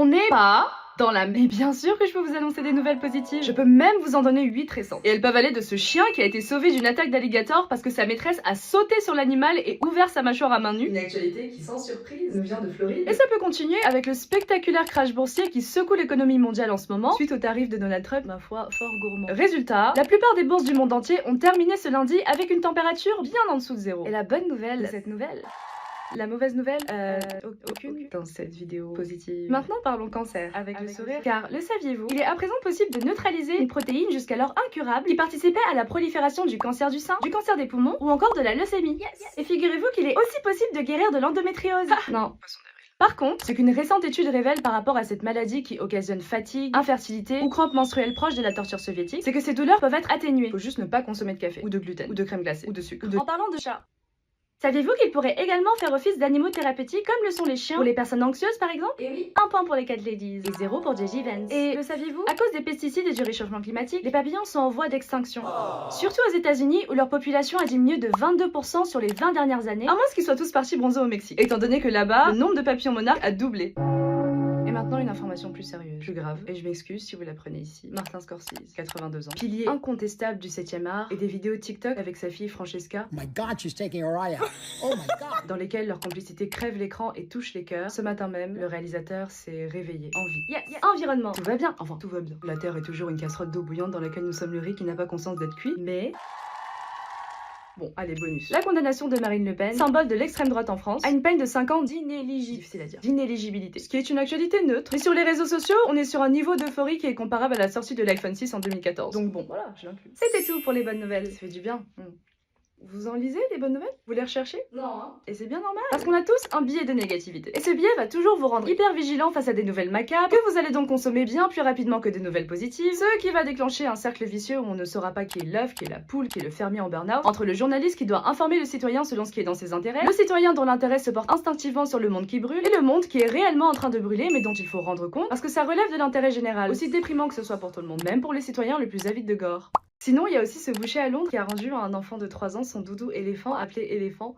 On n'est pas dans la... Mais bien sûr que je peux vous annoncer des nouvelles positives. Je peux même vous en donner 8 récentes. Et elles peuvent aller de ce chien qui a été sauvé d'une attaque d'alligator parce que sa maîtresse a sauté sur l'animal et ouvert sa mâchoire à main nue. Une actualité qui, sans surprise, nous vient de Floride. Et ça peut continuer avec le spectaculaire crash boursier qui secoue l'économie mondiale en ce moment, suite aux tarifs de Donald Trump, ma foi, fort gourmand. Résultat, la plupart des bourses du monde entier ont terminé ce lundi avec une température bien en dessous de zéro. Et la bonne nouvelle de cette nouvelle... La mauvaise nouvelle, aucune dans cette vidéo positive. Maintenant parlons cancer, avec le sourire. Car, le saviez-vous, il est à présent possible de neutraliser une protéine jusqu'alors incurable qui participait à la prolifération du cancer du sein, du cancer des poumons ou encore de la leucémie. Et figurez-vous qu'il est aussi possible de guérir de l'endométriose. Non. Par contre, ce qu'une récente étude révèle par rapport à cette maladie qui occasionne fatigue, infertilité ou crampes menstruelles proches de la torture soviétique, c'est que ces douleurs peuvent être atténuées. Faut juste ne pas consommer de café, ou de gluten, ou de crème glacée, ou de sucre. En parlant de chat, saviez-vous qu'ils pourraient également faire office d'animaux thérapeutiques comme le sont les chiens pour les personnes anxieuses par exemple? Et oui, 1 point pour les cat ladies et 0 pour JJ Vance. Et le saviez-vous? À cause des pesticides et du réchauffement climatique, les papillons sont en voie d'extinction. Surtout aux États-Unis où leur population a diminué de 22% sur les 20 dernières années, à moins qu'ils soient tous partis bronzer au Mexique, étant donné que là-bas, le nombre de papillons monarques a doublé. Et maintenant une information plus sérieuse, plus grave, et je m'excuse si vous l'apprenez ici. Martin Scorsese, 82 ans, pilier incontestable du 7e art, et des vidéos TikTok avec sa fille Francesca. Oh my God, she's taking her eye out. Oh my God. Dans lesquelles leur complicité crève l'écran et touche les cœurs. Ce matin même, le réalisateur s'est réveillé en vie. Environnement. Tout va bien. Enfin, tout va bien. La Terre est toujours une casserole d'eau bouillante dans laquelle nous sommes le riz qui n'a pas conscience d'être cuit, mais... Bon, allez, bonus. La condamnation de Marine Le Pen, symbole de l'extrême droite en France, à une peine de 5 ans d'inéligibilité. Ce qui est une actualité neutre. Mais sur les réseaux sociaux, on est sur un niveau d'euphorie qui est comparable à la sortie de l'iPhone 6 en 2014. Donc bon, voilà, je l'inclus. C'était tout pour les bonnes nouvelles. Ça fait du bien. Vous en lisez des bonnes nouvelles? Vous les recherchez? Non. Hein. Et c'est bien normal. Parce qu'on a tous un biais de négativité. Et ce biais va toujours vous rendre hyper vigilant face à des nouvelles macabres, que vous allez donc consommer bien plus rapidement que des nouvelles positives, ce qui va déclencher un cercle vicieux où on ne saura pas qui est l'œuf, qui est la poule, qui est le fermier en burn-out, entre le journaliste qui doit informer le citoyen selon ce qui est dans ses intérêts, le citoyen dont l'intérêt se porte instinctivement sur le monde qui brûle, et le monde qui est réellement en train de brûler mais dont il faut rendre compte, parce que ça relève de l'intérêt général, aussi déprimant que ce soit pour tout le monde, même pour les citoyens les plus avides de gore. Sinon, il y a aussi ce boucher à Londres qui a rendu à un enfant de 3 ans son doudou éléphant appelé éléphant